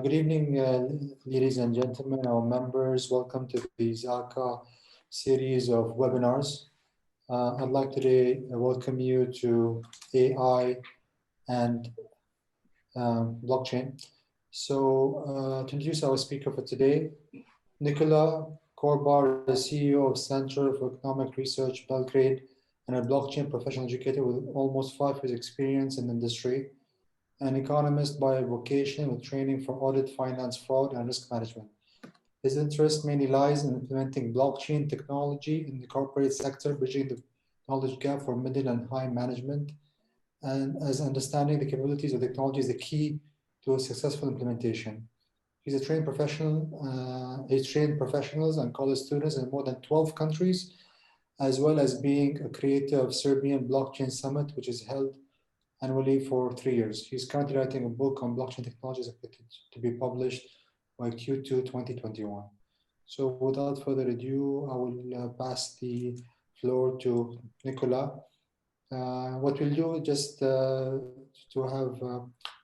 Good evening, ladies and gentlemen, our members. Welcome to the ISACA series of webinars. I'd like today to welcome you to AI and blockchain. So to introduce our speaker for today, Nikola Korbar, the CEO of Center for Economic Research, Belgrade, and a blockchain professional educator with almost 5 years experience in the industry. An economist by vocation with training for audit, finance, fraud, and risk management. His interest mainly lies in implementing blockchain technology in the corporate sector, bridging the knowledge gap for middle and high management, and as understanding the capabilities of technology is the key to a successful implementation. He's a trained professional. He's trained professionals and college students in more than 12 countries, as well as being a creator of Serbian Blockchain Summit, which is held annually for 3 years. He's currently writing a book on blockchain technologies expected to be published by Q2 2021. So without further ado, I will pass the floor to Nikola. What we'll do just to have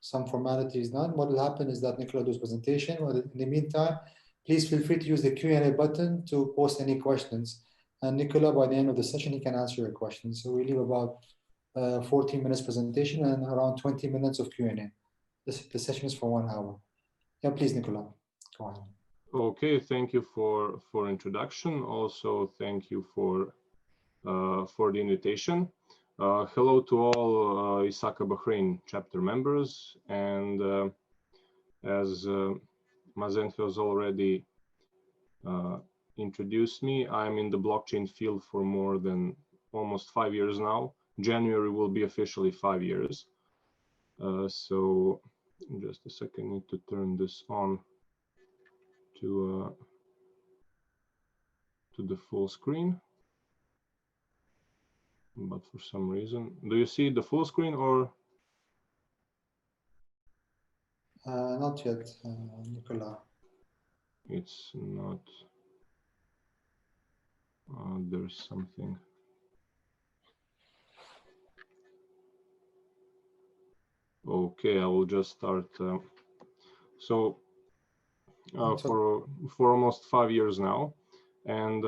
some formalities done. What will happen is that Nikola does presentation. In the meantime, please feel free to use the Q&A button to post any questions. And Nikola, by the end of the session, he can answer your questions. So we leave about 14 minutes presentation and around 20 minutes of Q&A. The session is for 1 hour. Yeah, please, Nikola, go on. Okay, thank you for introduction. Also, thank you for the invitation. Hello to all ISACA Bahrain chapter members, and as Mazen has already introduced me, I'm in the blockchain field for more than almost 5 years now. January will be officially 5 years. So just a second, I need to turn this on to the full screen. But for some reason, do you see the full screen or? Not yet, Nikola. It's not. There's something. Okay, I will just start. So for almost 5 years now, and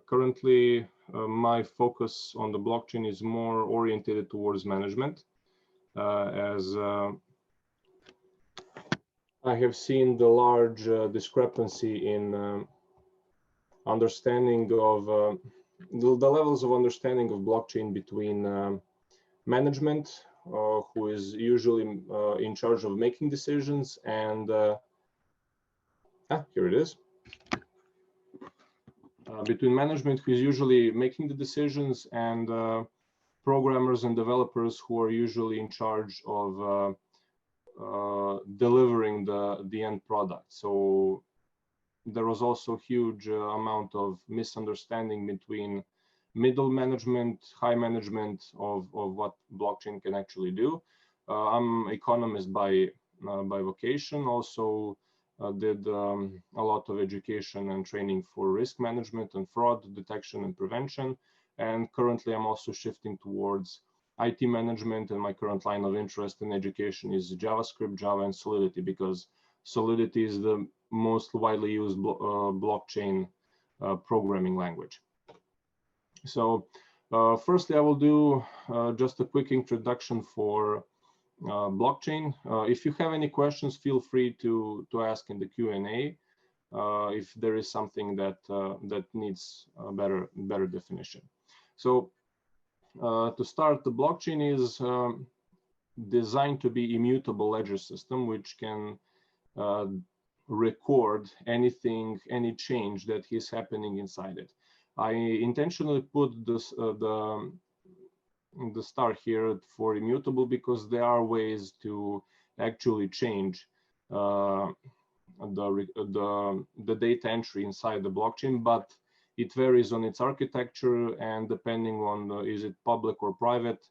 currently my focus on the blockchain is more oriented towards management, as I have seen the large discrepancy in understanding of the levels of understanding of blockchain between management, who is usually in charge of making decisions, and here it is. Between management, who is usually making the decisions, and programmers and developers who are usually in charge of delivering the end product. So there was also a huge amount of misunderstanding between middle management, high management of what blockchain can actually do. I'm economist by vocation. Also did a lot of education and training for risk management and fraud detection and prevention. And currently I'm also shifting towards IT management, and my current line of interest in education is JavaScript, Java, and Solidity, because Solidity is the most widely used blockchain programming language. So firstly, I will do just a quick introduction for blockchain. If you have any questions, feel free to ask in the Q&A if there is something that that needs a better definition. So to start, the blockchain is designed to be immutable ledger system, which can record anything, any change that is happening inside it. I intentionally put this the star here for immutable because there are ways to actually change the data entry inside the blockchain, but it varies on its architecture, and depending on is it public or private,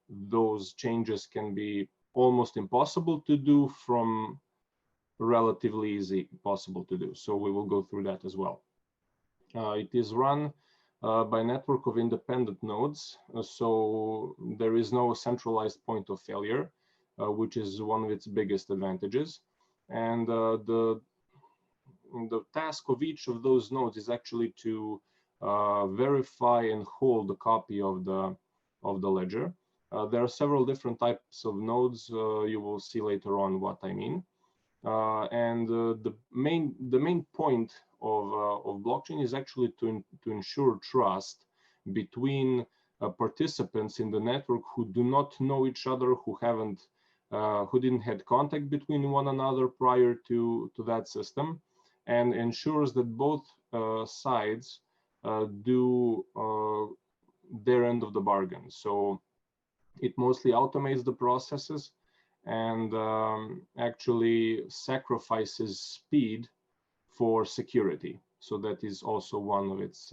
those changes can be almost impossible to do from relatively easy possible to do. So we will go through that as well. It is run by a network of independent nodes, so there is no centralized point of failure, which is one of its biggest advantages. And the task of each of those nodes is actually to verify and hold a copy of the ledger. There are several different types of nodes. You will see later on what I mean. And the main point of blockchain is actually to ensure trust between participants in the network who do not know each other, who didn't had contact between one another prior to that system, and ensures that both sides do their end of the bargain. So it mostly automates the processes and actually sacrifices speed for security. So that is also one of its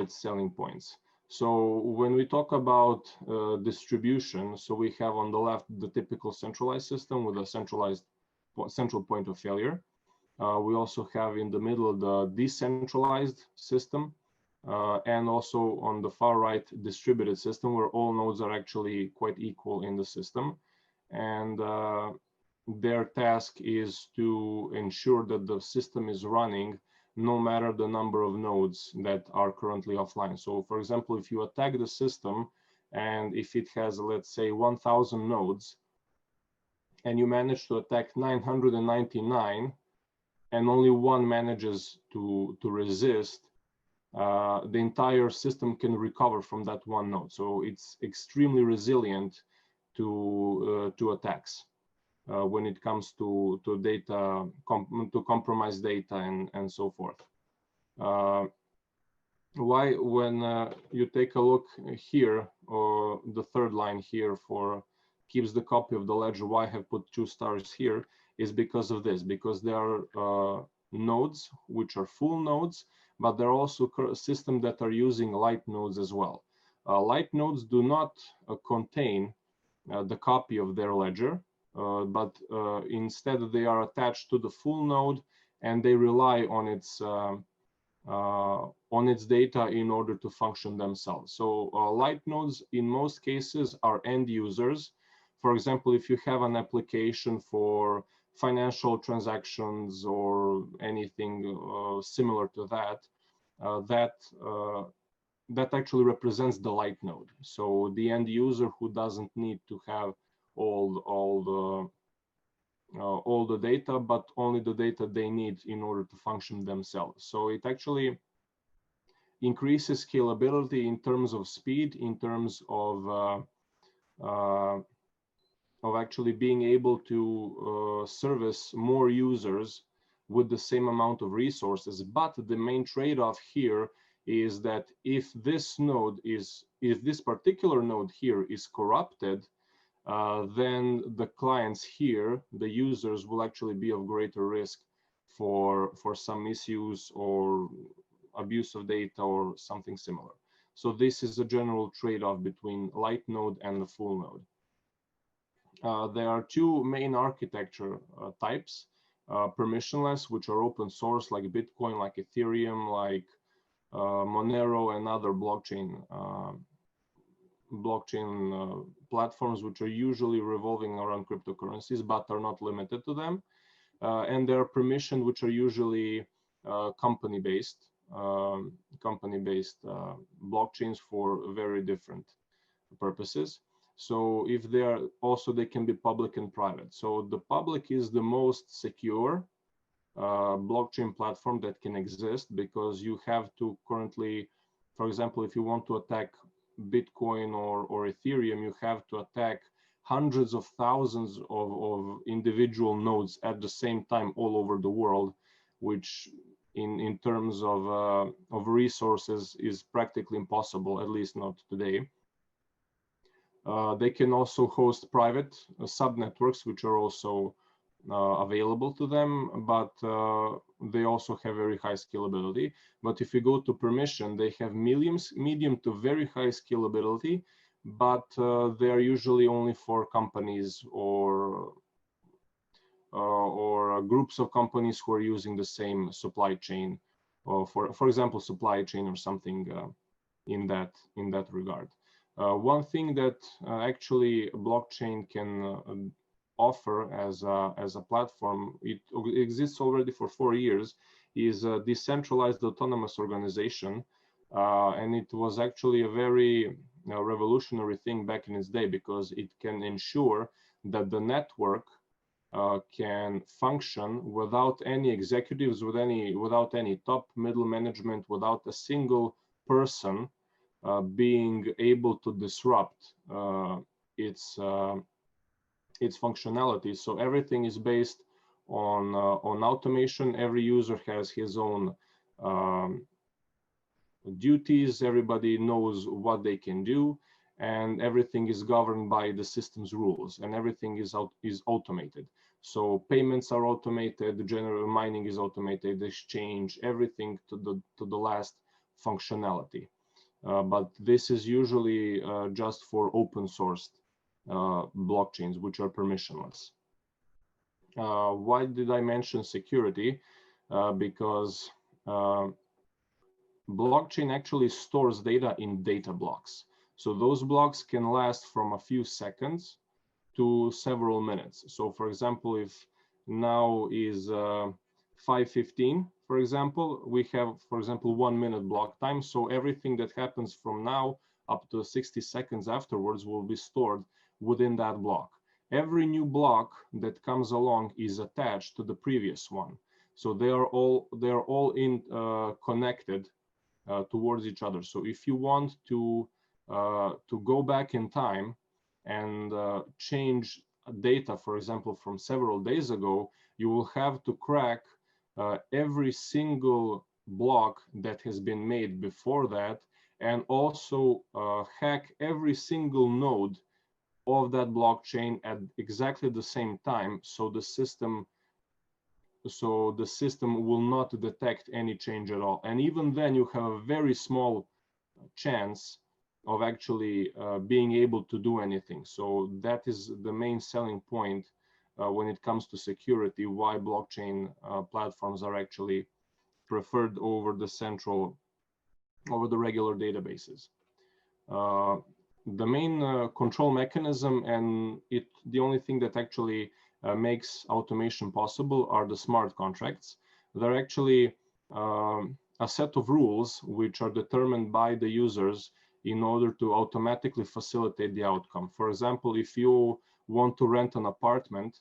selling points. So when we talk about distribution, so we have on the left the typical centralized system with a central point of failure. We also have in the middle the decentralized system, and also on the far right, distributed system, where all nodes are actually quite equal in the system. And their task is to ensure that the system is running no matter the number of nodes that are currently offline. So for example, if you attack the system and if it has, let's say, 1,000 nodes, and you manage to attack 999 and only one manages to resist, the entire system can recover from that one node. So it's extremely resilient to attacks when it comes to data, to compromised data and so forth. When you take a look here, or the third line here for keeps the copy of the ledger, why I have put 2 stars here, is because of this, because there are nodes which are full nodes, but there are also systems that are using light nodes as well. Light nodes do not contain the copy of their ledger, but instead they are attached to the full node and they rely on its data in order to function themselves. So light nodes in most cases are end users. For example, if you have an application for financial transactions or anything similar to that, that actually represents the light node. So the end user who doesn't need to have all the data, but only the data they need in order to function themselves. So it actually increases scalability in terms of speed, in terms of actually being able to service more users with the same amount of resources. But the main trade-off here is that if this particular node here is corrupted, then the clients here, the users, will actually be of greater risk for some misuse or abuse of data or something similar. So this is a general trade-off between light node and the full node. There are 2 main architecture types, permissionless, which are open source, like Bitcoin, like Ethereum, like Monero and other blockchain platforms, which are usually revolving around cryptocurrencies, but are not limited to them. And there are permissioned, which are usually company-based blockchains for very different purposes. So if they are also, they can be public and private. So the public is the most secure blockchain platform that can exist, because you have to currently, for example, if you want to attack Bitcoin or Ethereum, you have to attack hundreds of thousands of individual nodes at the same time all over the world, which in terms of resources is practically impossible, at least not today. They can also host private subnetworks, which are also available to them, but they also have very high scalability. But if you go to permission, they have medium to very high scalability, but they are usually only for companies or groups of companies who are using the same supply chain, or for example, supply chain or something in that regard. One thing that actually blockchain can offer as a platform, it exists already for 4 years, is a decentralized autonomous organization. And it was actually a very revolutionary thing back in its day, because it can ensure that the network can function without any executives, without any top middle management, without a single person being able to disrupt its functionality. So everything is based on automation. Every user has his own duties. Everybody knows what they can do, and everything is governed by the system's rules, and everything is automated. So payments are automated, the general mining is automated, exchange, everything to the last functionality. But this is usually just for open sourced blockchains, which are permissionless. Why did I mention security? Because blockchain actually stores data in data blocks. So those blocks can last from a few seconds to several minutes. So for example, if now is 5:15, for example, we have, for example, 1 minute block time. So everything that happens from now up to 60 seconds afterwards will be stored within that block. Every new block that comes along is attached to the previous one. So they are all connected towards each other. So if you want to go back in time and change data, for example, from several days ago, you will have to crack every single block that has been made before that, and also hack every single node of that blockchain at exactly the same time, so the system will not detect any change at all. And even then, you have a very small chance of actually being able to do anything. So that is the main selling point when it comes to security, why blockchain platforms are actually preferred over the regular databases. The main control mechanism, and the only thing that actually makes automation possible, are the smart contracts. They're actually a set of rules which are determined by the users in order to automatically facilitate the outcome. For example, if you want to rent an apartment,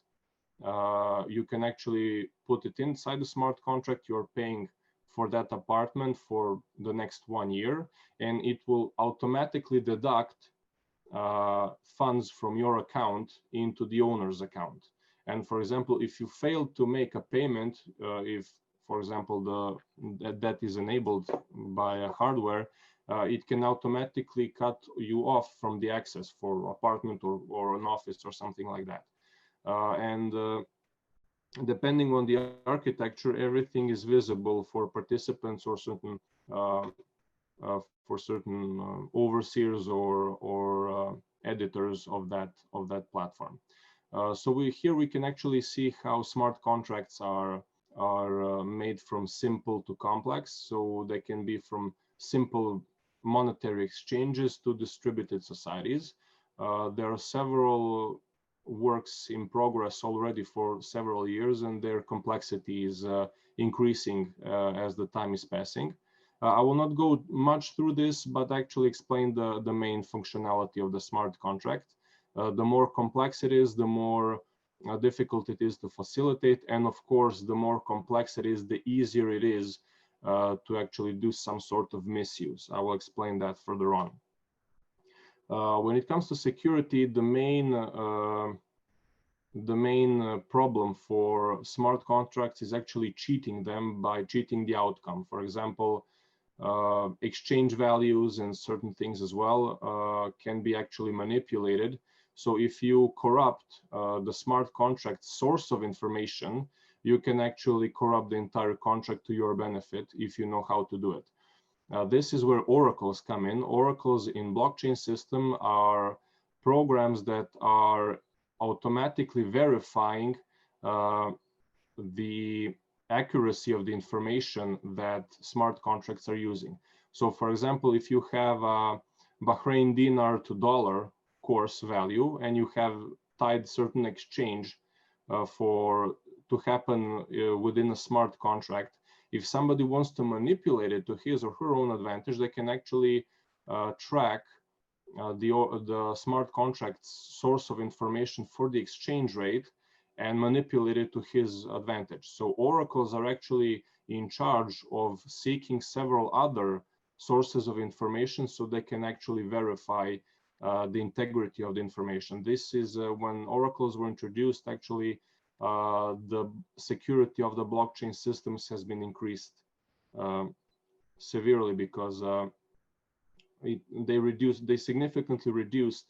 you can actually put it inside the smart contract. You're paying for that apartment for the next 1 year, and it will automatically deduct funds from your account into the owner's account. And for example, if you fail to make a payment, if, for example, that is enabled by a hardware, it can automatically cut you off from the access for apartment or an office or something like that. And depending on the architecture, everything is visible for participants or certain overseers or editors of that platform. So here we can actually see how smart contracts are made from simple to complex. So they can be from simple monetary exchanges to distributed societies. There are several works in progress already for several years, and their complexity is increasing as the time is passing. I will not go much through this, but actually explain the main functionality of the smart contract. The more complex it is, the more difficult it is to facilitate. And of course, the more complex it is, the easier it is to actually do some sort of misuse. I will explain that further on. When it comes to security, the main problem for smart contracts is actually cheating them by cheating the outcome. For example, exchange values and certain things as well can be actually manipulated. So if you corrupt the smart contract source of information, you can actually corrupt the entire contract to your benefit if you know how to do it. This is where oracles come in. Oracles in blockchain system are programs that are automatically verifying the accuracy of the information that smart contracts are using. So for example, if you have a Bahrain dinar to dollar course value and you have tied certain exchange to happen within a smart contract. If somebody wants to manipulate it to his or her own advantage, they can actually track the smart contract's source of information for the exchange rate and manipulate it to his advantage. So oracles are actually in charge of seeking several other sources of information so they can actually verify the integrity of the information. This is when oracles were introduced, actually the security of the blockchain systems has been increased severely, because they significantly reduced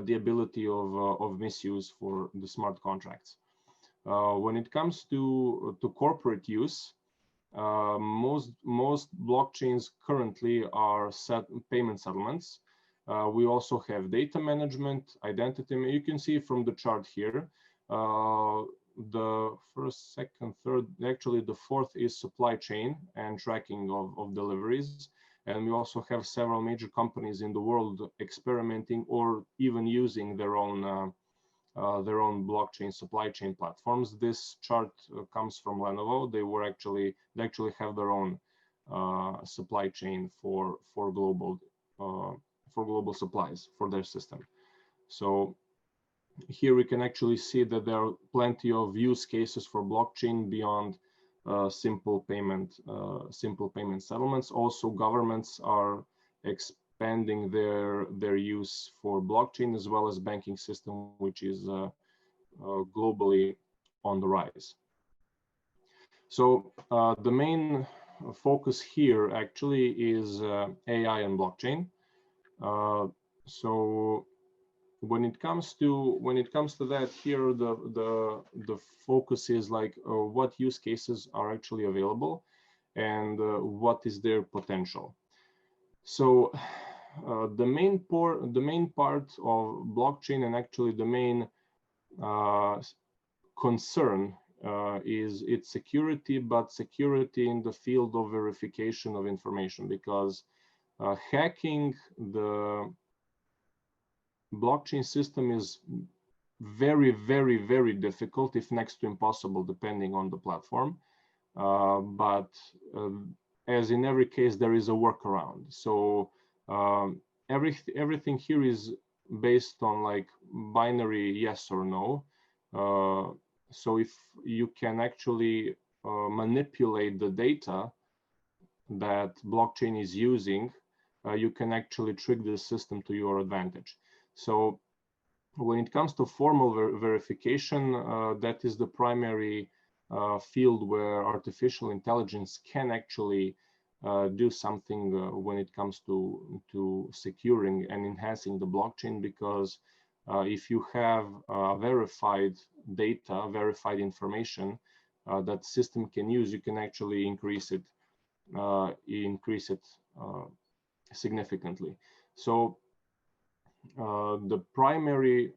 the ability of misuse for the smart contracts. When it comes to corporate use, most blockchains currently are payment settlements. We also have data management, identity. You can see from the chart here, the first, second, third, actually the fourth is supply chain and tracking of deliveries. And we also have several major companies in the world experimenting or even using their own blockchain supply chain platforms. This chart comes from Lenovo. They actually have their own supply chain for global supplies for their system. So here we can actually see that there are plenty of use cases for blockchain beyond simple payment settlements. Also, governments are expanding their use for blockchain, as well as banking system, which is globally on the rise. So the main focus here actually is AI and blockchain. So when it comes to that, here the focus is like what use cases are actually available and what is their potential. So the main part of blockchain, and actually the main concern is its security, but security in the field of verification of information, because hacking the blockchain system is very, very, very difficult, if next to impossible, depending on the platform. But as in every case, there is a workaround. So everything here is based on like binary yes or no. So if you can actually manipulate the data that blockchain is using, you can actually trick the system to your advantage. So when it comes to formal verification, that is the primary field where artificial intelligence can actually do something when it comes to securing and enhancing the blockchain, because if you have verified data, verified information that system can use, you can actually increase it significantly. So the primary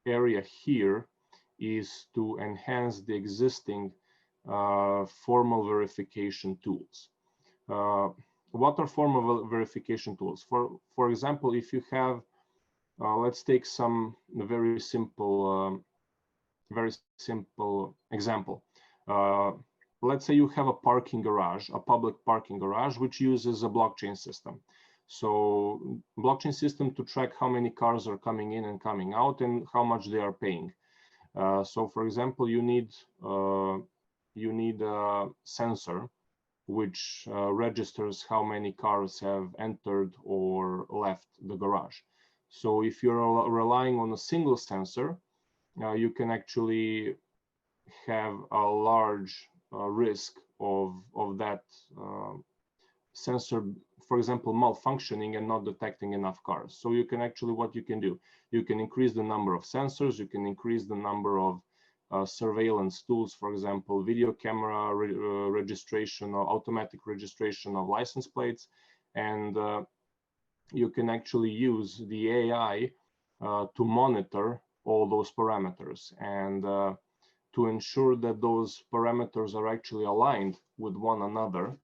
area here is to enhance the existing formal verification tools. What are formal verification tools? For example, if you have, let's take some very simple example. Let's say you have a parking garage, a public parking garage, which uses a blockchain system. So blockchain system to track how many cars are coming in and coming out and how much they are paying. So for example, you need a sensor which registers how many cars have entered or left the garage. So if you're relying on a single sensor, you can actually have a large risk of that sensor, for example, malfunctioning and not detecting enough cars. So you can actually, what you can do, you can increase the number of sensors, you can increase the number of surveillance tools, for example, video camera registration or automatic registration of license plates, and you can actually use the AI to monitor all those parameters and to ensure that those parameters are actually aligned with one another,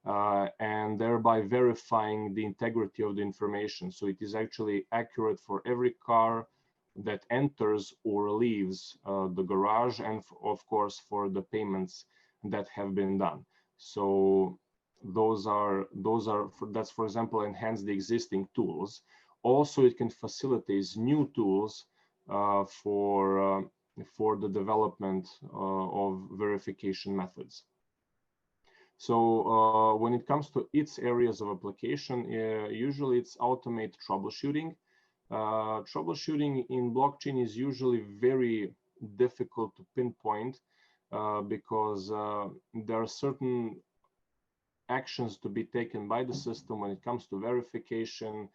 and thereby verifying the integrity of the information. So it is actually accurate for every car, that enters or leaves the garage, and of course for the payments that have been done. So that's, for example, enhance the existing tools. Also, it can facilitate new tools for the development of verification methods. So when it comes to its areas of application, usually it's automate troubleshooting. Troubleshooting in blockchain is usually very difficult to pinpoint because there are certain actions to be taken by the system when it comes to verification,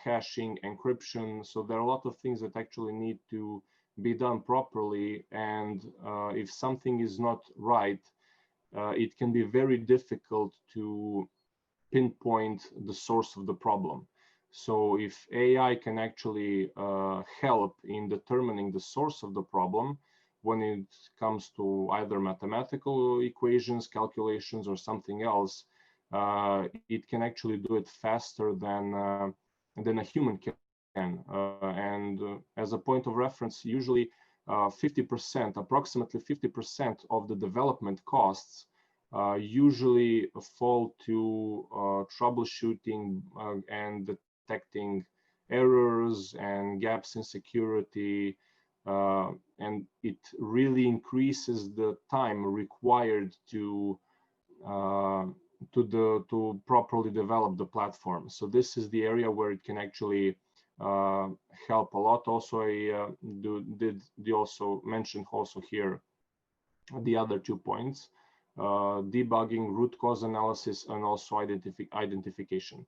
hashing, encryption. So there are a lot of things that actually need to be done properly, and if something is not right, it can be very difficult to pinpoint the source of the problem. So if AI can actually help in determining the source of the problem when it comes to either mathematical equations, calculations, or something else, it can actually do it faster than a human can. As a point of reference, usually 50%, approximately 50% of the development costs usually fall to troubleshooting and detecting errors and gaps in security, and it really increases the time required to properly develop the platform. So this is the area where it can actually help a lot. Also, I did also mention also here the other 2 points: debugging, root cause analysis, and also identification.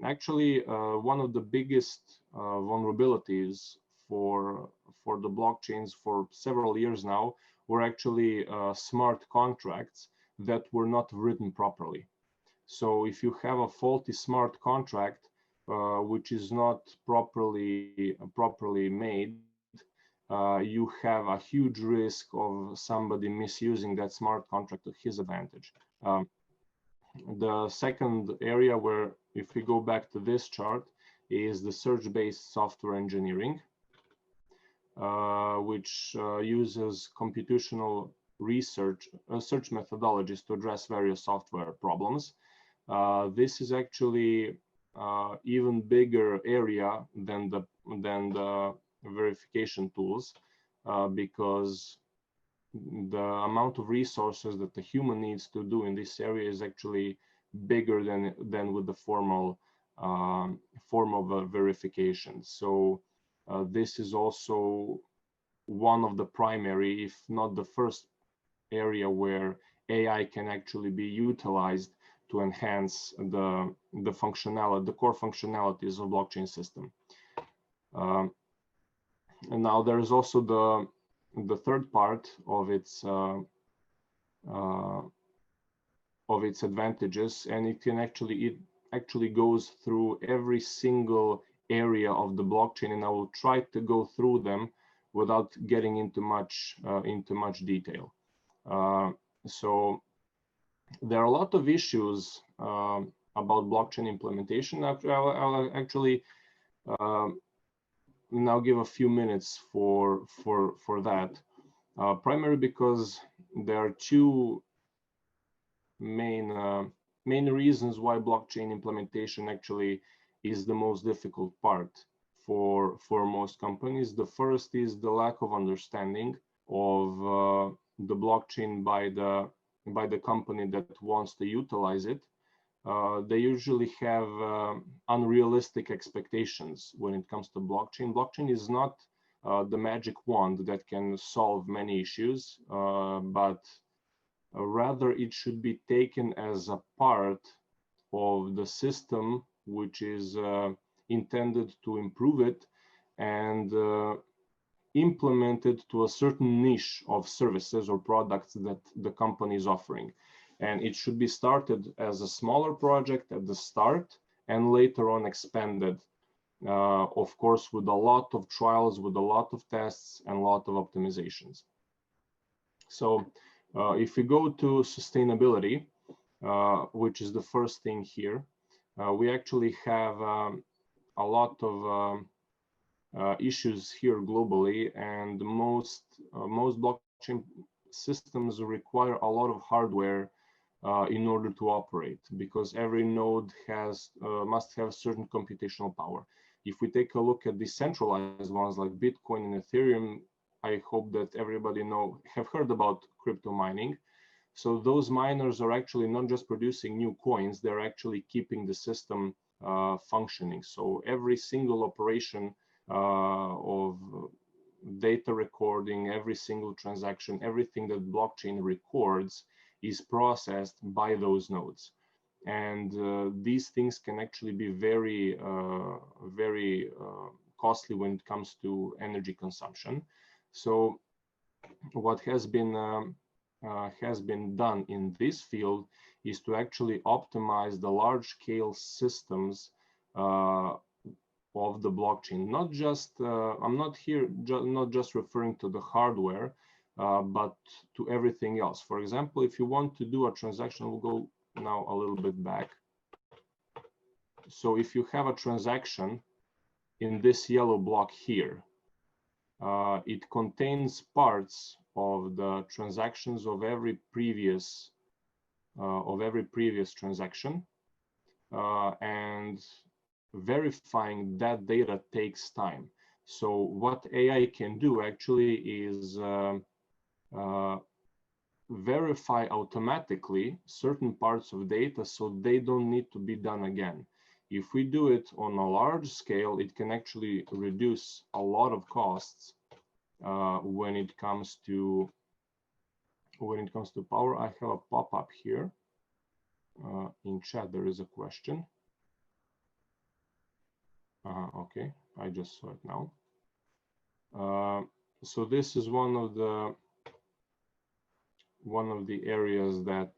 Actually, one of the biggest vulnerabilities for the blockchains for several years now were actually smart contracts that were not written properly. So if you have a faulty smart contract which is not properly made, you have a huge risk of somebody misusing that smart contract to his advantage. The second area, where if we go back to this chart, is the search-based software engineering, which uses computational search methodologies to address various software problems. This is actually even bigger area than the verification tools, because the amount of resources that the human needs to do in this area is actually bigger than with the formal form of verification. So this is also one of the primary, if not the first area, where AI can actually be utilized to enhance the functionality, the core functionalities of blockchain system. And now there is also the third part of its advantages, and it actually goes through every single area of the blockchain, and I will try to go through them without getting into much detail. So there are a lot of issues about blockchain implementation. I'll actually now give a few minutes for that, primarily because there are 2 main reasons why blockchain implementation actually is the most difficult part for most companies. The first is the lack of understanding of the blockchain by the company that wants to utilize it. They usually have unrealistic expectations when it comes to blockchain. Blockchain is not the magic wand that can solve many issues, but rather it should be taken as a part of the system which is intended to improve it, and implemented to a certain niche of services or products that the company is offering. And it should be started as a smaller project at the start, and later on expanded, of course, with a lot of trials, with a lot of tests, and a lot of optimizations. So if we go to sustainability, which is the first thing here, we actually have a lot of issues here globally, and most blockchain systems require a lot of hardware in order to operate, because every node must have certain computational power. If we take a look at decentralized ones like Bitcoin and Ethereum, I hope that everybody have heard about crypto mining. So those miners are actually not just producing new coins, they're actually keeping the system functioning. So every single operation of data recording, every single transaction, everything that blockchain records is processed by those nodes. And these things can actually be very, very costly when it comes to energy consumption. So what has been done in this field is to actually optimize the large-scale systems of the blockchain. Not just I'm not here not just referring to the hardware, but to everything else. For example, if you want to do a transaction, we'll go now a little bit back. So if you have a transaction in this yellow block here, it contains parts of the transactions of every previous transaction, and verifying that data takes time. So what AI can do actually is verify automatically certain parts of data, so they don't need to be done again. If we do it on a large scale, it can actually reduce a lot of costs when it comes to power. I have a pop-up here in chat. There is a question. Okay, I just saw it now. So this is one of the areas that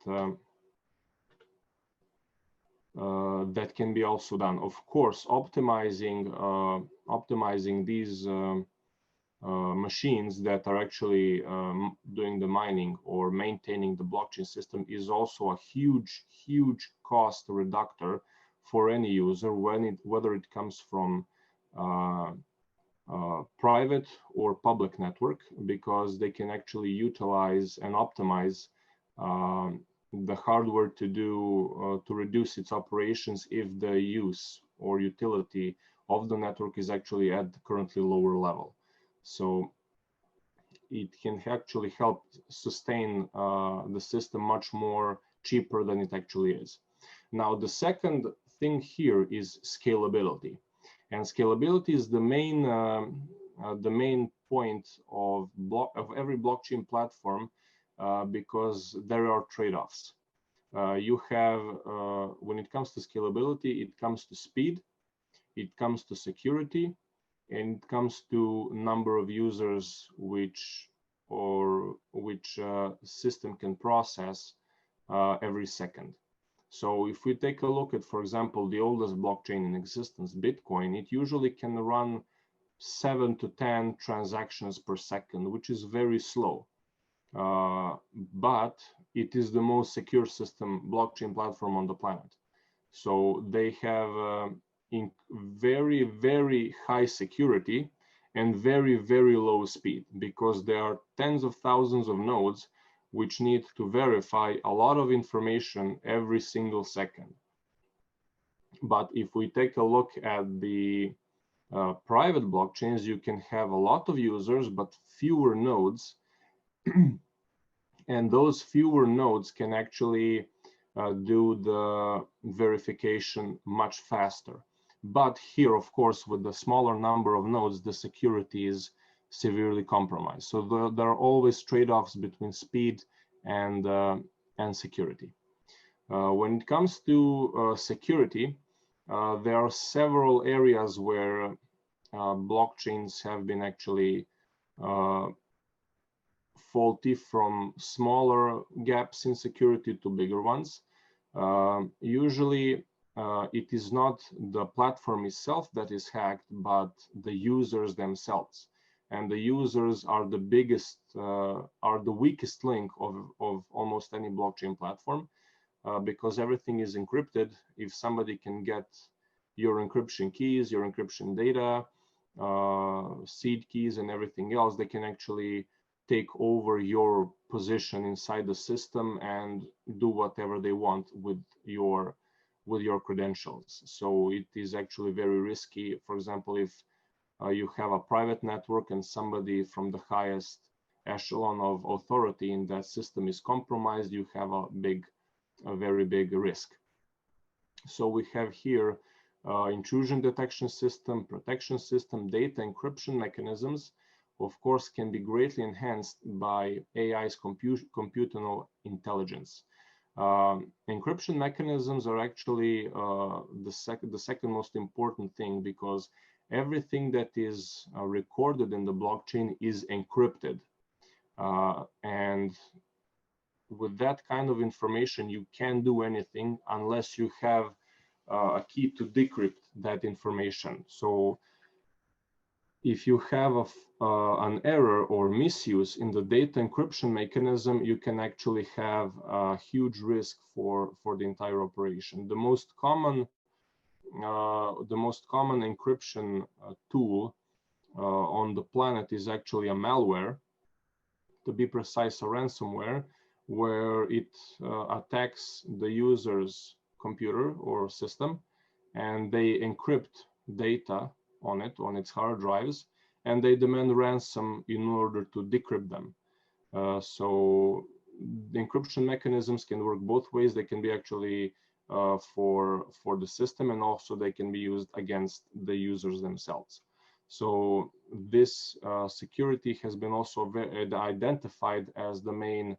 that can be also done. Of course, optimizing these machines that are actually doing the mining or maintaining the blockchain system is also a huge cost reductor for any user, whether it comes from private or public network, because they can actually utilize and optimize the hardware to reduce its operations if the use or utility of the network is actually at the currently lower level. So it can actually help sustain the system much more cheaper than it actually is. Now, the second thing here is scalability, and scalability is the main point of every blockchain platform, because there are trade-offs. You have when it comes to scalability, it comes to speed, it comes to security, and it comes to number of users which system can process every second. So if we take a look at, for example, the oldest blockchain in existence, Bitcoin, it usually can run 7 to 10 transactions per second, which is very slow. But it is the most secure blockchain platform on the planet. So they have in very high security and very low speed, because there are tens of thousands of nodes which need to verify a lot of information every single second. But if we take a look at the private blockchains, you can have a lot of users but fewer nodes, and those fewer nodes can actually do the verification much faster. But here, of course, with the smaller number of nodes, the security is severely compromised. So there are always trade-offs between speed and security. When it comes to security, there are several areas where blockchains have been actually faulty, from smaller gaps in security to bigger ones. Usually, it is not the platform itself that is hacked, but the users themselves. And the users are the weakest link of almost any blockchain platform, because everything is encrypted. If somebody can get your encryption keys, your encryption data, seed keys and everything else, they can actually take over your position inside the system and do whatever they want with your credentials. So it is actually very risky. For example, if you have a private network and somebody from the highest echelon of authority in that system is compromised, you have a very big risk. So we have here intrusion detection system, protection system, data encryption mechanisms, of course, can be greatly enhanced by AI's computational intelligence. Encryption mechanisms are actually the second most important thing, because everything that is recorded in the blockchain is encrypted. And with that kind of information, you can't do anything unless you have a key to decrypt that information. So if you have an error or misuse in the data encryption mechanism, you can actually have a huge risk for the entire operation. The most common encryption tool on the planet is actually a malware, to be precise, a ransomware, where it attacks the user's computer or system, and they encrypt data on its hard drives, and they demand ransom in order to decrypt them. So the encryption mechanisms can work both ways. They can be actually for the system, and also they can be used against the users themselves. So this security has been also identified as the main,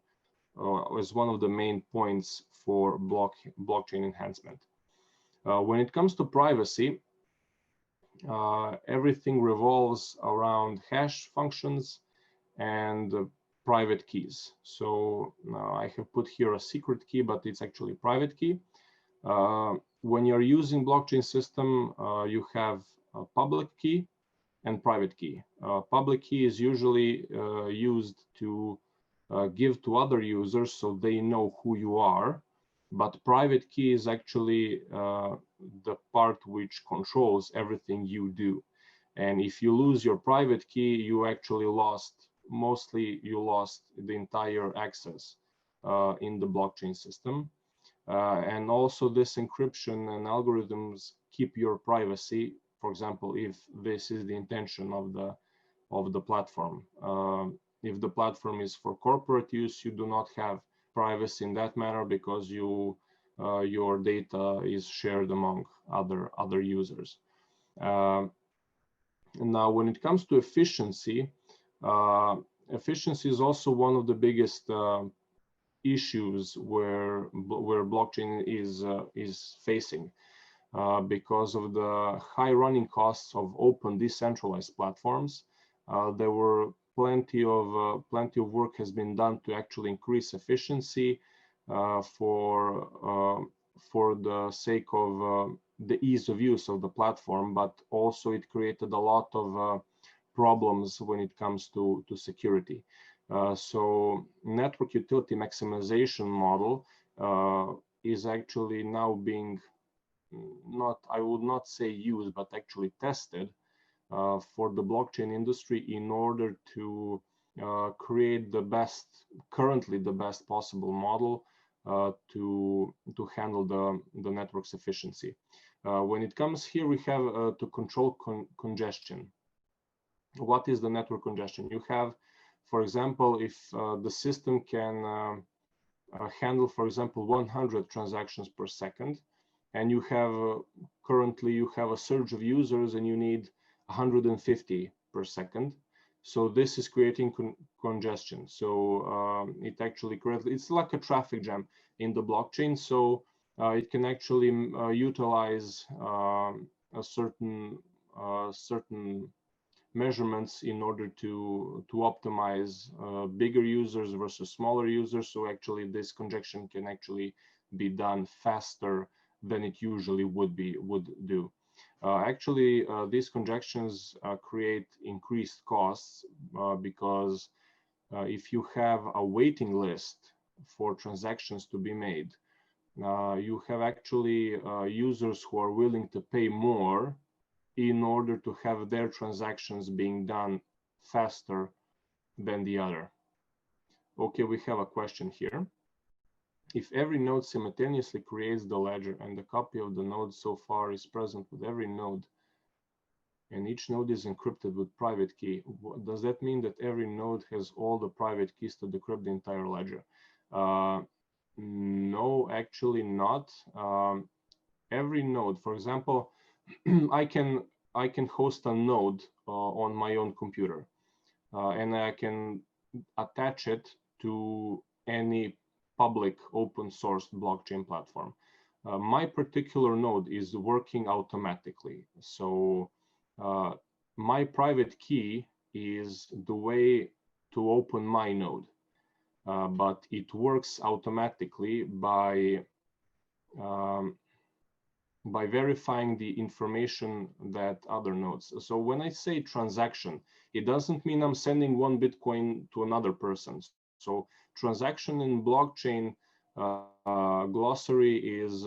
as one of the main points for blockchain enhancement. When it comes to privacy, everything revolves around hash functions and private keys. So I have put here a secret key, but it's actually a private key. When you're using blockchain system, you have a public key and private key. Public key is usually used to give to other users so they know who you are, but private key is actually the part which controls everything you do. And if you lose your private key, you actually lost the entire access in the blockchain system. And also this encryption and algorithms keep your privacy. For example, if this is the intention of the platform. If the platform is for corporate use, you do not have privacy in that manner, because your data is shared among other users. Now, when it comes to efficiency, efficiency is also one of the biggest issues where blockchain is facing, because of the high running costs of open decentralized platforms. There were plenty of work has been done to actually increase efficiency for the sake of the ease of use of the platform, but also it created a lot of problems when it comes to security. So network utility maximization model is actually now being I would not say used, but actually tested for the blockchain industry in order to create currently the best possible model to handle the network's efficiency. When it comes here, we have to control congestion. What is the network congestion? You have, for example, if the system can handle, for example, 100 transactions per second, and you have currently you have a surge of users and you need 150 per second. So this is creating congestion. So it actually it's like a traffic jam in the blockchain. So it can actually utilize a certain measurements in order to optimize bigger users versus smaller users. So actually this congestion can actually be done faster than it usually would do. Actually, these congestions create increased costs because if you have a waiting list for transactions to be made, you have actually users who are willing to pay more in order to have their transactions being done faster than the other. Okay, we have a question here. If every node simultaneously creates the ledger and the copy of the node so far is present with every node, and each node is encrypted with private key, does that mean that every node has all the private keys to decrypt the entire ledger? No, actually not. Every node, for example, I can host a node on my own computer, and I can attach it to any public open source blockchain platform. My particular node is working automatically. So my private key is the way to open my node, but it works automatically by verifying the information that other nodes. So when I say transaction, it doesn't mean I'm sending one Bitcoin to another person. So transaction in blockchain glossary is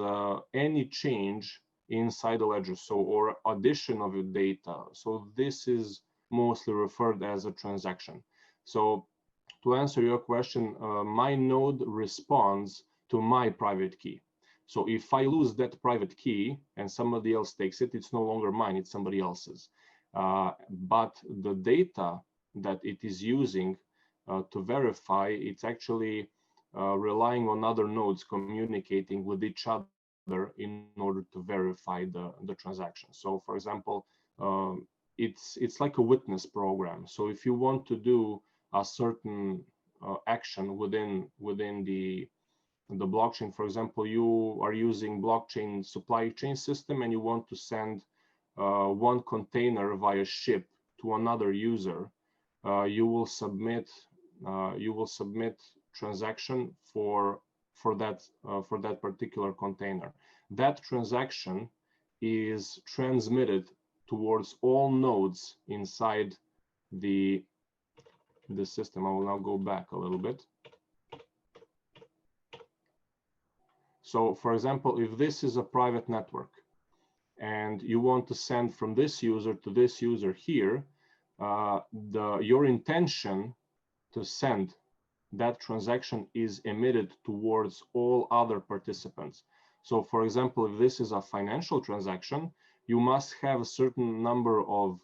any change inside the ledger, so or addition of data. So this is mostly referred as a transaction. So to answer your question, my node responds to my private key. So if I lose that private key and somebody else takes it, it's no longer mine, it's somebody else's. But the data that it is using to verify, it's actually relying on other nodes communicating with each other in order to verify the transaction. So for example, it's like a witness program. So if you want to do a certain action within the blockchain, for example, you are using blockchain supply chain system and you want to send one container via ship to another user, you will submit transaction for that particular container. That transaction is transmitted towards all nodes inside the system. I will now go back a little bit. So for example, if this is a private network and you want to send from this user to this user here, your intention to send that transaction is emitted towards all other participants. So for example, if this is a financial transaction, you must have a certain number of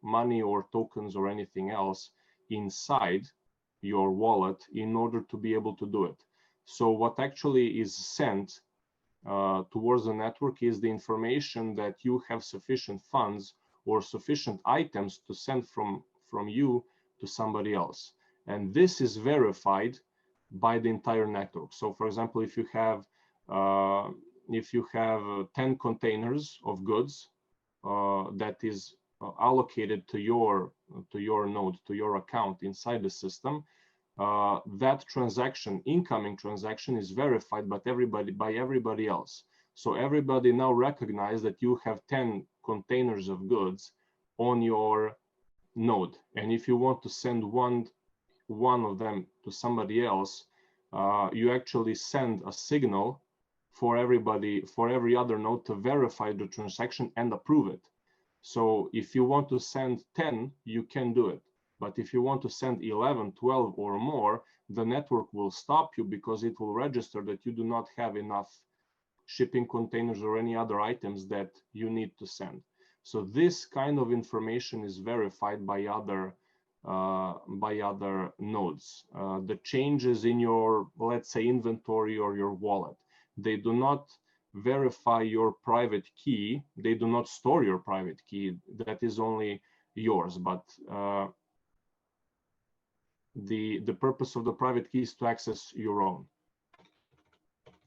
money or tokens or anything else inside your wallet in order to be able to do it. So what actually is sent towards the network is the information that you have sufficient funds or sufficient items to send from you to somebody else. And this is verified by the entire network. So for example, if you have 10 containers of goods that is allocated to your node, to your account inside the system, that transaction, incoming transaction, is verified by everybody else. So everybody now recognizes that you have 10 containers of goods on your node, and if you want to send one of them to somebody else, you actually send a signal for every other node to verify the transaction and approve it. So if you want to send 10, you can do it. But if you want to send 11, 12 or more, the network will stop you because it will register that you do not have enough shipping containers or any other items that you need to send. So this kind of information is verified by other nodes. The changes in your, let's say, inventory or your wallet, they do not verify your private key. They do not store your private key. That is only yours. But the purpose of the private key is to access your own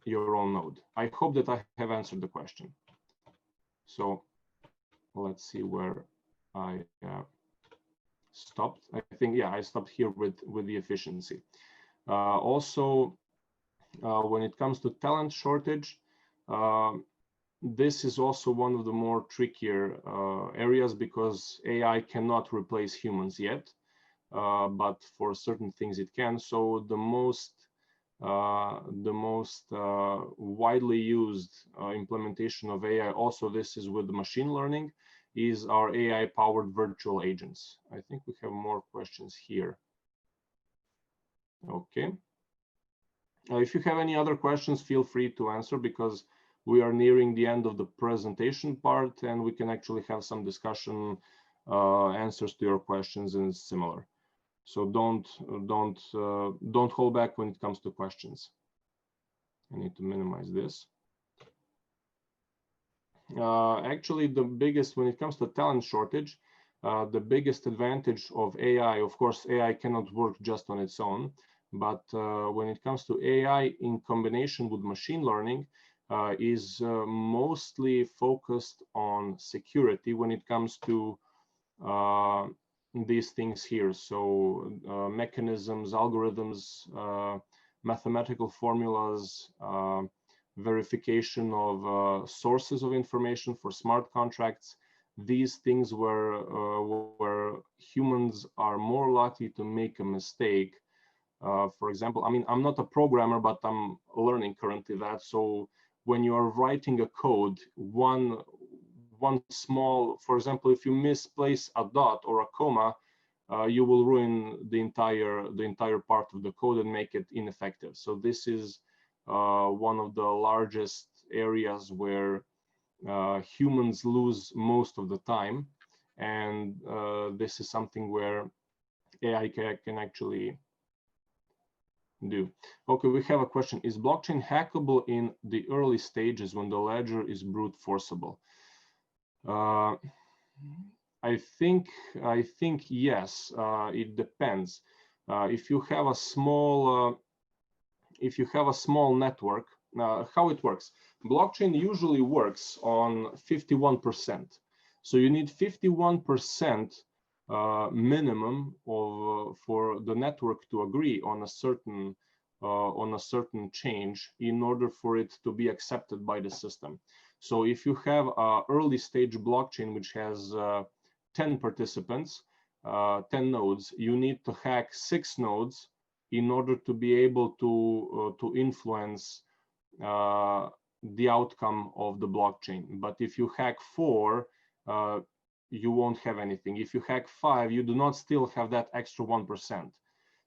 node. I hope that I have answered the question. So let's see where I stopped. I think, yeah, I stopped here with the efficiency. Also, when it comes to talent shortage, this is also one of the more trickier areas because AI cannot replace humans yet, but for certain things it can. So the most widely used implementation of AI, also this is with machine learning, is our AI-powered virtual agents. I think we have more questions here. Okay. If you have any other questions, feel free to answer, because we are nearing the end of the presentation part, and we can actually have some discussion, answers to your questions, and it's similar. So don't hold back when it comes to questions. I need to minimize this. Actually, the biggest, when it comes to talent shortage, the biggest advantage of AI, of course, AI cannot work just on its own, but when it comes to AI in combination with machine learning, is mostly focused on security when it comes to these things here. So mechanisms, algorithms, mathematical formulas, verification of sources of information for smart contracts. These things where humans are more likely to make a mistake. For example, I mean, I'm not a programmer, but I'm learning currently that. So when you are writing a code, one small, for example, if you misplace a dot or a comma, you will ruin the entire part of the code and make it ineffective. So this is one of the largest areas where humans lose most of the time, and this is something where AI can actually do. Okay, we have a question. Is blockchain hackable in the early stages when the ledger is brute forceable? I think yes. It depends. If you have a small network, how it works? Blockchain usually works on 51%. So you need 51% minimum of for the network to agree on a certain change in order for it to be accepted by the system. So if you have an early stage blockchain which has 10 participants, 10 nodes, you need to hack 6 nodes in order to be able to influence the outcome of the blockchain. But if you hack 4, you won't have anything. If you hack 5, you do not still have that extra 1%.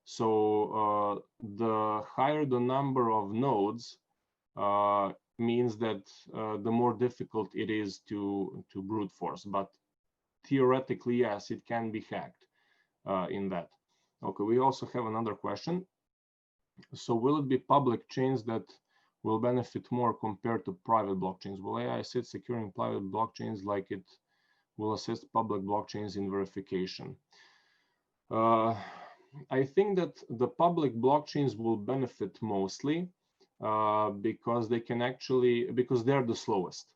So the higher the number of nodes means that the more difficult it is to brute force. But theoretically, yes, it can be hacked in that. Okay, we also have another question. So will it be public chains that will benefit more compared to private blockchains? Will AI assist securing private blockchains like it will assist public blockchains in verification? I think that the public blockchains will benefit mostly because they can actually, because they're the slowest.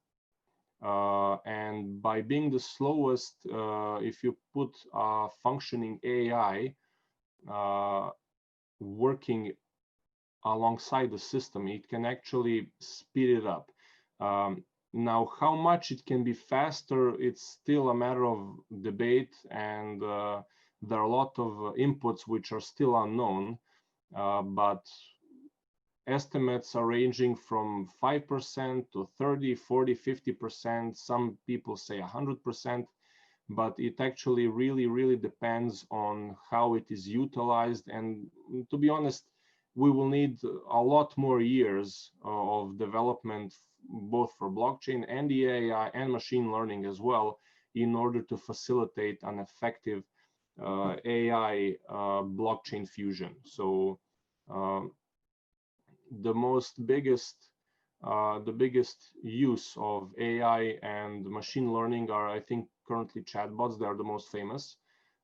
And by being the slowest, if you put a functioning AI working alongside the system, it can actually speed it up. Now, how much it can be faster, it's still a matter of debate, and there are a lot of inputs which are still unknown, but estimates are ranging from 5% to 30, 40, 50%. Some people say 100%, but it actually really depends on how it is utilized. And to be honest, we will need a lot more years of development, both for blockchain and the AI and machine learning as well, in order to facilitate an effective AI blockchain fusion. So the biggest use of AI and machine learning are, I think, currently chatbots. They are the most famous.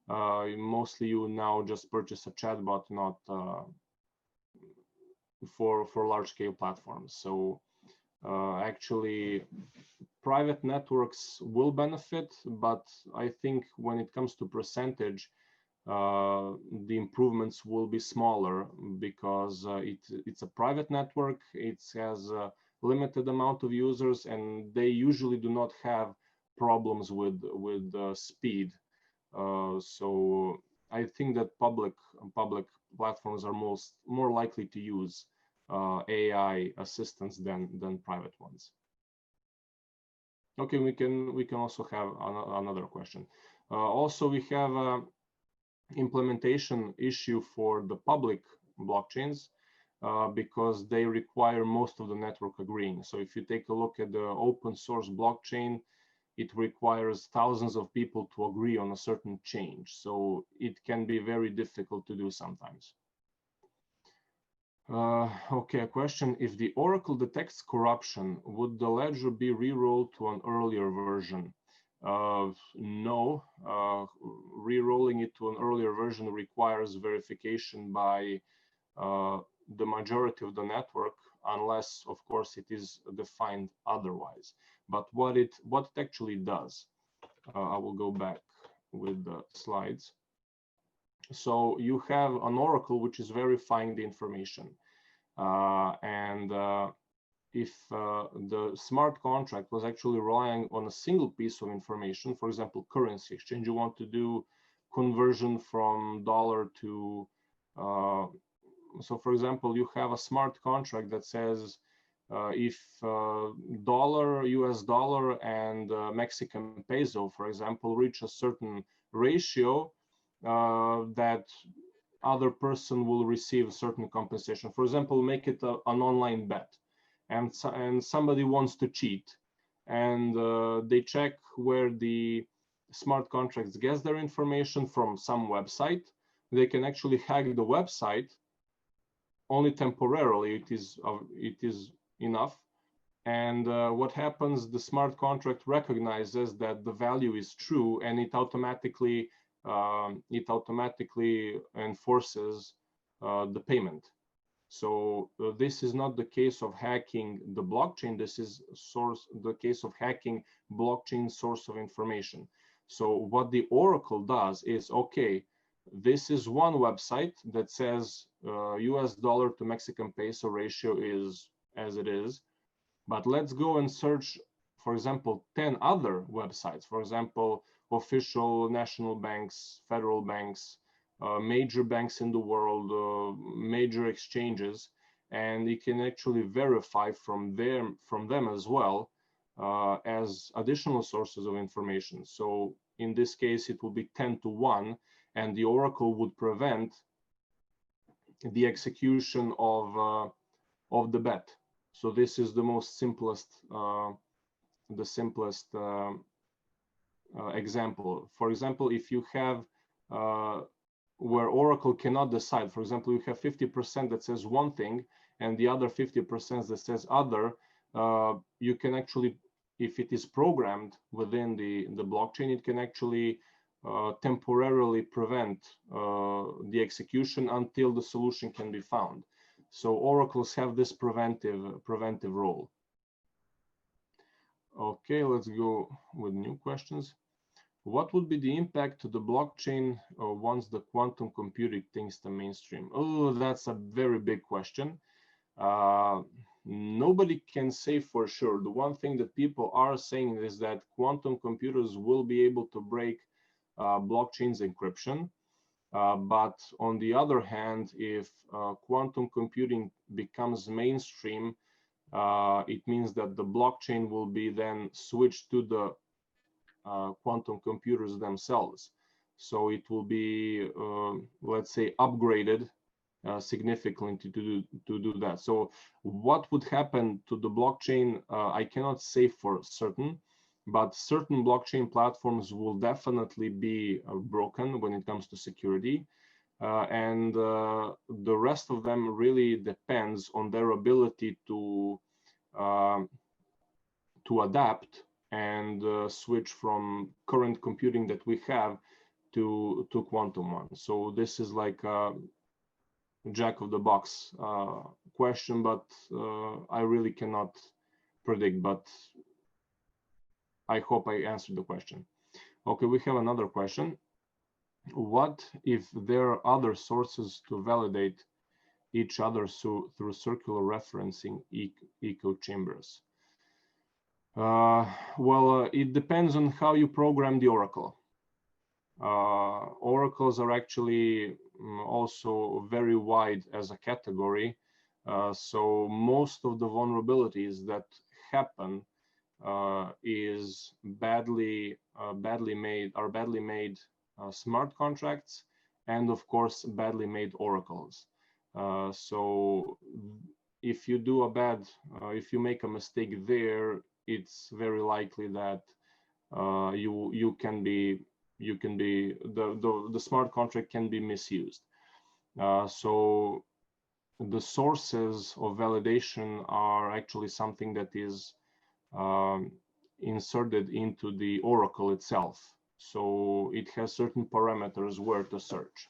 Mostly you now just purchase a chatbot, not for large scale platforms. So actually private networks will benefit, but I think when it comes to percentage, the improvements will be smaller because it's a private network. It has a limited amount of users, and they usually do not have problems with speed. So I think that public platforms are more likely to use AI assistants than private ones. Okay, we can also have another question. Also, we have an implementation issue for the public blockchains because they require most of the network agreeing. So if you take a look at the open source blockchain, it requires thousands of people to agree on a certain change. So it can be very difficult to do sometimes. Okay, a question. If the Oracle detects corruption, would the ledger be re-rolled to an earlier version? No. Re-rolling it to an earlier version requires verification by the majority of the network, unless, of course, it is defined otherwise. But what it actually does, I will go back with the slides. So you have an oracle which is verifying the information, if the smart contract was actually relying on a single piece of information, for example, currency exchange, you want to do conversion from dollar to so for example, you have a smart contract that says if US dollar and Mexican peso, for example, reach a certain ratio, that other person will receive certain compensation. For example, make it an online bet, and somebody wants to cheat, and they check where the smart contracts gets their information from some website. They can actually hack the website only temporarily. It is enough. And what happens, the smart contract recognizes that the value is true, and it automatically enforces the payment. So this is not the case of hacking the blockchain. This is the case of hacking blockchain source of information. So what the Oracle does is, okay, this is one website that says US dollar to Mexican peso ratio is as it is. But let's go and search, for example, 10 other websites, for example, official national banks, federal banks, major banks in the world, major exchanges, and you can actually verify from them as well as additional sources of information. So in this case, it will be 10 to 1, and the Oracle would prevent the execution of the bet. So this is the most simplest, example. For example, if you have where Oracle cannot decide, for example, you have 50% that says one thing and the other 50% that says other, you can actually, if it is programmed within the blockchain, it can actually temporarily prevent the execution until the solution can be found. So oracles have this preventive role. Okay, let's go with new questions. What would be the impact to the blockchain once the quantum computing takes the mainstream? Oh, that's a very big question. Nobody can say for sure. The one thing that people are saying is that quantum computers will be able to break blockchain's encryption. But on the other hand, if quantum computing becomes mainstream, it means that the blockchain will be then switched to the quantum computers themselves. So it will be, let's say, upgraded significantly to do that. So what would happen to the blockchain, I cannot say for certain, but certain blockchain platforms will definitely be broken when it comes to security. And the rest of them really depends on their ability to adapt and switch from current computing that we have to quantum one. So this is like a jack of the box question, but I really cannot predict, but I hope I answered the question. Okay, we have another question. What if there are other sources to validate each other through circular referencing echo chambers? Well, it depends on how you program the oracle. Oracles are actually also very wide as a category. So most of the vulnerabilities that happen is badly made smart contracts, and of course badly made oracles. So if you do if you make a mistake there, it's very likely that the smart contract can be misused. So the sources of validation are actually something that is inserted into the oracle itself. So it has certain parameters where to search.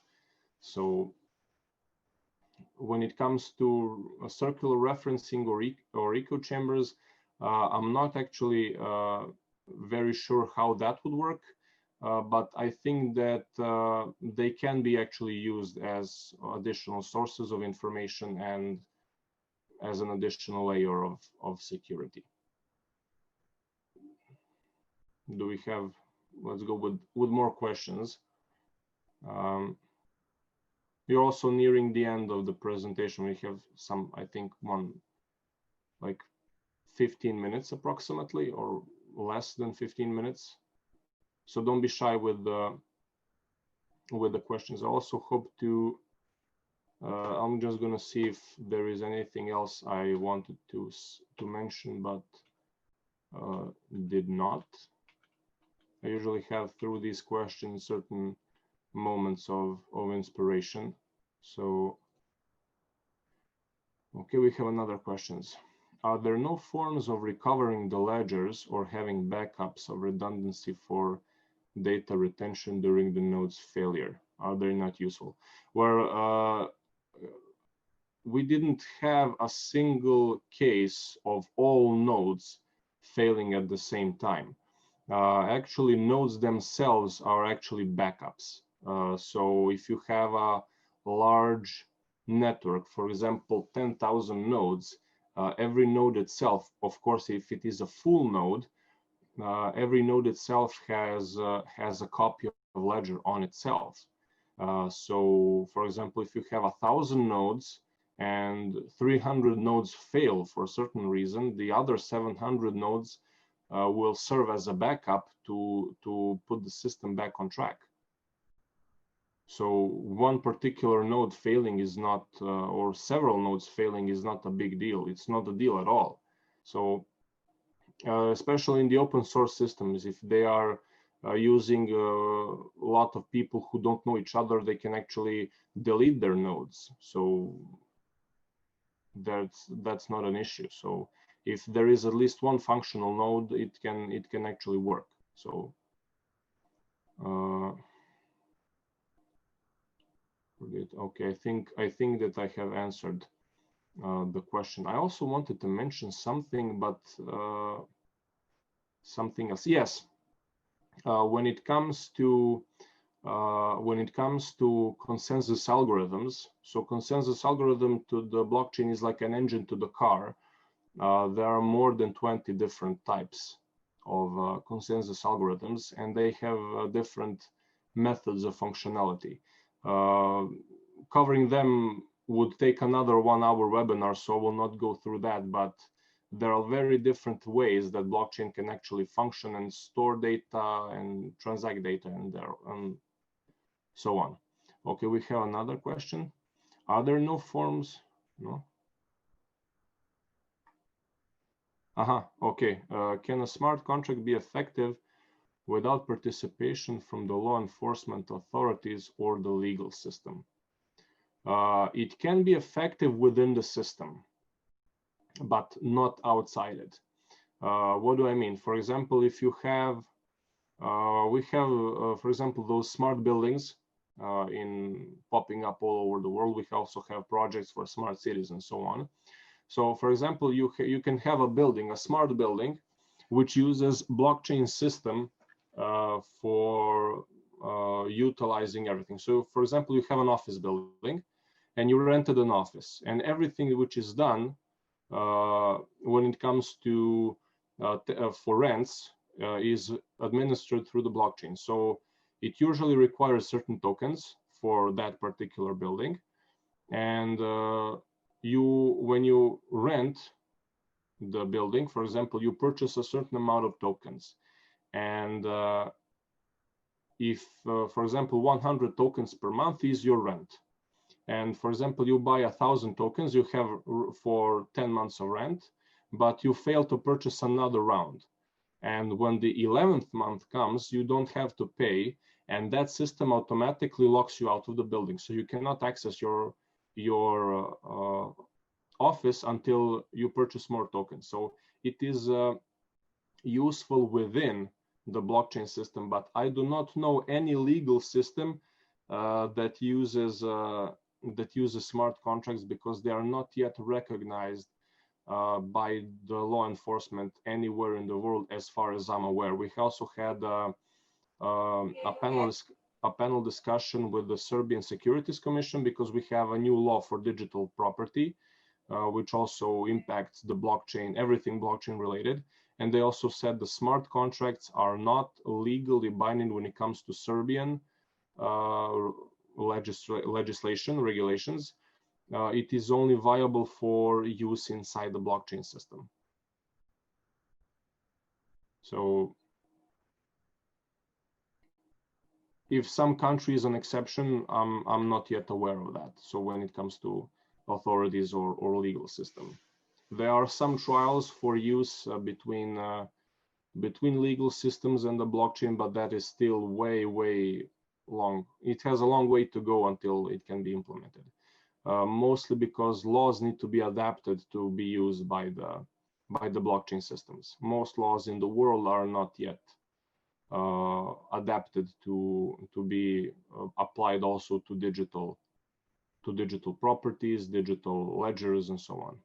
So when it comes to circular referencing or echo chambers, I'm not actually very sure how that would work, but I think that they can be actually used as additional sources of information and as an additional layer of security. Do we have, let's go with more questions. We're also nearing the end of the presentation. We have some, I think, like 15 minutes approximately, or less than 15 minutes. So don't be shy with the questions. I also hope to, I'm just gonna see if there is anything else I wanted to mention, but did not. I usually have through these questions certain moments of inspiration. So, okay, we have another questions. Are there no forms of recovering the ledgers or having backups of redundancy for data retention during the node's failure? Are they not useful? Well, we didn't have a single case of all nodes failing at the same time. Actually, nodes themselves are actually backups. So if you have a large network, for example, 10,000 nodes, every node itself, of course, if it is a full node, every node itself has a copy of ledger on itself. So, for example, if you have 1,000 nodes and 300 nodes fail for a certain reason, the other 700 nodes will serve as a backup to put the system back on track. So one particular node failing is not, or several nodes failing is not a big deal. It's not a deal at all. So especially in the open source systems, if they are using a lot of people who don't know each other, they can actually delete their nodes. So that's not an issue. So if there is at least one functional node, it can actually work. So okay, I think that I have answered the question. I also wanted to mention something, but something else. Yes, when it comes to consensus algorithms, so consensus algorithm to the blockchain is like an engine to the car. There are more than 20 different types of consensus algorithms, and they have different methods of functionality. Covering them would take another 1 hour webinar, so I will not go through that, but there are very different ways that blockchain can actually function and store data and transact data and so on. Okay, we have another question. Are there no forms? No. Okay. Can a smart contract be effective without participation from the law enforcement authorities or the legal system? It can be effective within the system, but not outside it. What do I mean? For example, if you have, we have, for example, those smart buildings in popping up all over the world. We also have projects for smart cities and so on. So, for example, you can have a building, a smart building, which uses blockchain system for utilizing everything. So, for example, you have an office building, and you rented an office, and everything which is done when it comes to for rents is administered through the blockchain. So it usually requires certain tokens for that particular building, and when you rent, the building. For example, you purchase a certain amount of tokens, and if, for example, 100 tokens per month is your rent, and for example, you buy 1,000 tokens, you have for 10 months of rent, but you fail to purchase another round. And when the 11th month comes, you don't have to pay, and that system automatically locks you out of the building. So you cannot access your office until you purchase more tokens. So it is useful within the blockchain system, but I do not know any legal system that uses smart contracts, because they are not yet recognized by the law enforcement anywhere in the world, as far as I'm aware. We also had a panel discussion with the Serbian Securities Commission, because we have a new law for digital property, which also impacts the blockchain, everything blockchain related. And they also said the smart contracts are not legally binding when it comes to Serbian legislation, regulations. It is only viable for use inside the blockchain system. So if some country is an exception, I'm not yet aware of that. So when it comes to authorities or legal system, there are some trials for use between legal systems and the blockchain, but that is still way long. It has a long way to go until it can be implemented. Mostly because laws need to be adapted to be used by the blockchain systems. Most laws in the world are not yet adapted to be applied also to digital properties, digital ledgers, and so on.